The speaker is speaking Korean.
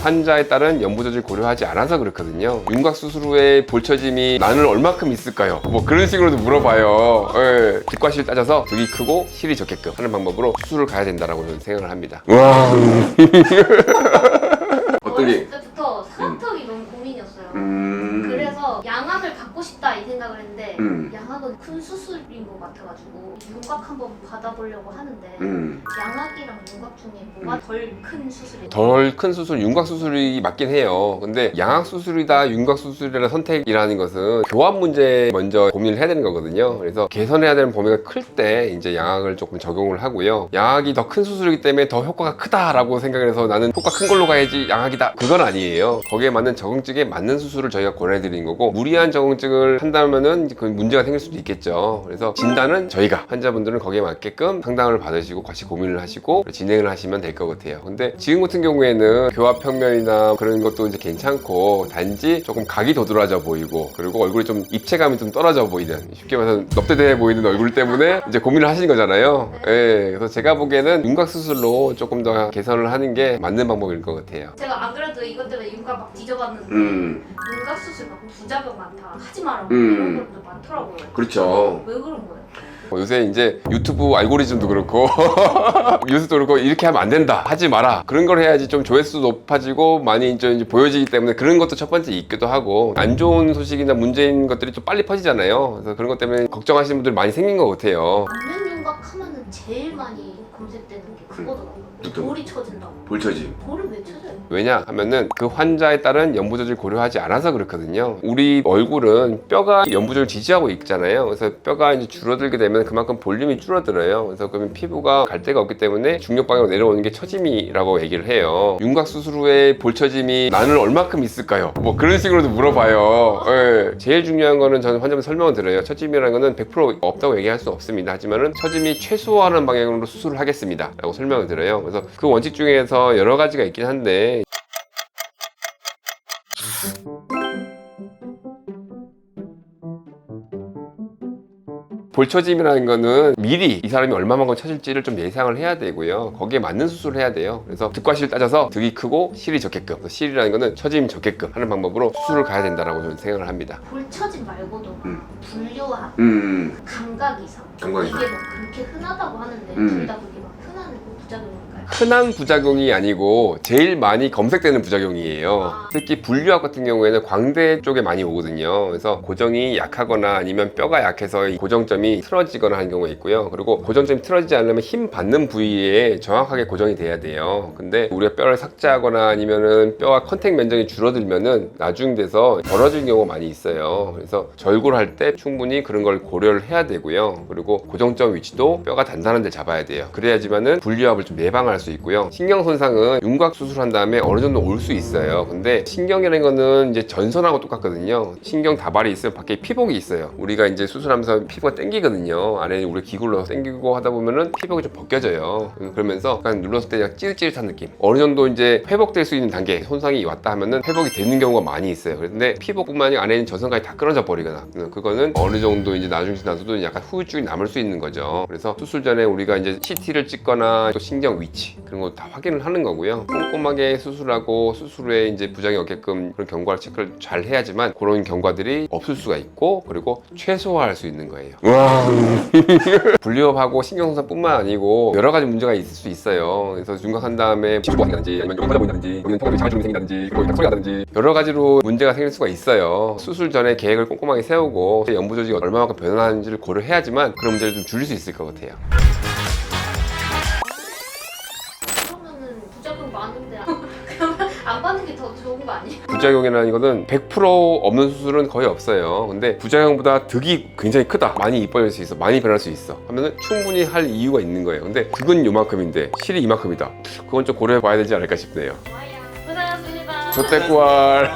환자에 따른 연부 조절 고려하지 않아서 그렇거든요. 윤곽 수술 후에 볼 처짐이 나는 얼마큼 있을까요? 뭐 그런 식으로도 물어봐요. 예. 득과 실 따져서 득이 크고 실이 적게끔 하는 방법으로 수술을 가야 된다라고 저는 생각을 합니다. 와. 어렸을 때부터 사턱이 너무 고민이었어요. 그래서 양악을 갖고 싶다 이 생각을 했는데 양악은 큰 수술인 것 같아가지고 윤곽 한번 받아보려고 하는데 양악이랑 윤곽 중에 뭐가 덜 큰 수술이에요? 덜 큰 수술, 윤곽 수술이 맞긴 해요. 근데 양악 수술이다, 윤곽 수술이라는 선택이라는 것은 교합 문제 먼저 고민을 해야 되는 거거든요. 그래서 개선해야 되는 범위가 클 때 이제 양악을 조금 적용을 하고요. 양악이 더 큰 수술이기 때문에 더 효과가 크다라고 생각을 해서 나는 효과 큰 걸로 가야지 양악이다. 그건 아니에요. 거기에 맞는 적응증에 맞는 수술을 저희가 권해드리는 거고 무리한 적응증을 한다면은 그 문제가 생길 수도 있겠죠. 그래서 진단은 저희가 환자분들은 거기에 맞게끔 상담을 받으시고 같이 고민을 하시고 진행을 하시면 될 것 같아요. 근데 지금 같은 경우에는 교합 평면이나 그런 것도 이제 괜찮고 단지 조금 각이 도드라져 보이고 그리고 얼굴이 좀 입체감이 좀 떨어져 보이는 쉽게 말해서 넙대대해 보이는 얼굴 때문에 이제 고민을 하시는 거잖아요. 예, 그래서 제가 보기에는 윤곽 수술로 조금 더 개선을 하는 게 맞는 방법일 것 같아요. 제가 안 그래도 이것 때문에 윤곽 막 뒤져봤는데 윤곽 수술 막 부작용 많다 하지 마라 이런 것도 많더라고요. 그렇죠. 왜 그런 거예요? 요새 이제 유튜브 알고리즘도 그렇고 뉴스도 그렇고 이렇게 하면 안 된다 하지 마라 그런 걸 해야지 좀 조회수 높아지고 많이 이제 보여지기 때문에 그런 것도 첫 번째 있기도 하고 안 좋은 소식이나 문제인 것들이 좀 빨리 퍼지잖아요. 그래서 그런 것 때문에 걱정하시는 분들 많이 생긴 것 같아요. 안면 윤곽 하면은 제일 많이 검색되는 게 그거더라고요. 볼이 쳐진다고. 볼 처짐. 볼을 왜 쳐져요? 왜냐 하면은 그 환자에 따른 연부 조절 고려하지 않아서 그렇거든요. 우리 얼굴은 뼈가 연부 조절 지지하고 있잖아요. 그래서 뼈가 이제 줄어들게 되면 그만큼 볼륨이 줄어들어요. 그래서 그러면 피부가 갈 데가 없기 때문에 중력 방향으로 내려오는 게 처짐이라고 얘기를 해요. 윤곽 수술 후에 볼 처짐이 나는 얼마큼 있을까요? 뭐 그런 식으로도 물어봐요. 예. 제일 중요한 거는 저는 환자분 설명을 드려요. 처짐이라는 거는 100% 없다고 얘기할 수 없습니다. 하지만은 처짐이 최소화하는 방향으로 수술을 하겠습니다. 라고 설명을 드려요. 그래서 그 원칙 중에서 여러 가지가 있긴 한데 볼처짐이라는 거는 미리 이 사람이 얼마만큼 처질지를 좀 예상을 해야 되고요. 거기에 맞는 수술을 해야 돼요. 그래서 득과 실 따져서 득이 크고 실이 적게끔, 실이라는 거는 처짐이 적게끔 하는 방법으로 수술을 가야 된다라고 저는 생각을 합니다. 볼처짐 말고도 분류함, 감각 이상 감각 이게 이상. 뭐 그렇게 흔하다고 하는데 둘 다 그게 막 흔한 부작용인가요? 흔한 부작용이 아니고 제일 많이 검색되는 부작용이에요. 특히 분류학 같은 경우에는 광대 쪽에 많이 오거든요. 그래서 고정이 약하거나 아니면 뼈가 약해서 이 고정점이 틀어지거나 하는 경우가 있고요. 그리고 고정점이 틀어지지 않으면 힘 받는 부위에 정확하게 고정이 돼야 돼요. 근데 우리가 뼈를 삭제하거나 아니면은 뼈와 컨택 면적이 줄어들면은 나중 돼서 벌어지는 경우가 많이 있어요. 그래서 절골할 때 충분히 그런 걸 고려를 해야 되고요. 그리고 고정점 위치도 뼈가 단단한 데 잡아야 돼요. 그래야지만은 분류압을 좀 예방할 수 있고요. 신경 손상은 윤곽 수술한 다음에 어느 정도 올 수 있어요. 근데 신경이라는 거는 이제 전선하고 똑같거든요. 신경 다발이 있으면 밖에 피복이 있어요. 우리가 이제 수술하면서 피부가 당기거든요. 안에 우리 기구로 당기고 하다 보면은 피복이 좀 벗겨져요. 그러면서 약간 눌렀을 때 약간 찌릿찌릿한 느낌. 어느 정도 이제 회복될 수 있는 단계 손상이 왔다 하면은 회복이 되는 경우가 많이 있어요. 그런데 피복뿐만이 아니라 안에 있는 전선까지 다 끊어져 버리거나 그거는 어느 정도 이제 나중 지나서도 약간 후유증이 남을 수 있는 거죠. 그래서 수술 전에 우리가 이제 CT를 찍거나 또 신경 위치 그런 거 다 확인을 하는 거고요. 꼼꼼하게 수술하고 수술 후에 이제 부작용이 없게끔 그런 경과 체크를 잘 해야지만 그런 경과들이 없을 수가 있고 그리고 최소화할 수 있는 거예요. 분류업하고 신경손상뿐만 아니고 여러 가지 문제가 있을 수 있어요. 그래서 윤곽한 다음에 피부가 생긴다든지 아니면 좀 커져 보인다든지 여기는 통증이 자주름이 생긴다든지 거기 소리가 나든지 여러 가지로 문제가 생길 수가 있어요. 수술 전에 계획을 꼼꼼하게 세우고 연부 조직이 얼마만큼 변화하는지를 고려해야지만 그런 문제를 좀 줄일 수 있을 것 같아요. 많은데 그러면 안 받는 게 더 좋은 거 아니에요? 부작용이라는 거는 100% 없는 수술은 거의 없어요. 근데 부작용보다 득이 굉장히 크다. 많이 이뻐질 수 있어. 많이 변할 수 있어. 하면은 충분히 할 이유가 있는 거예요. 근데 득은 요만큼인데 실이 이만큼이다. 그건 좀 고려해 봐야 되지 않을까 싶네요. 고생하셨습니다. 조태꾸알.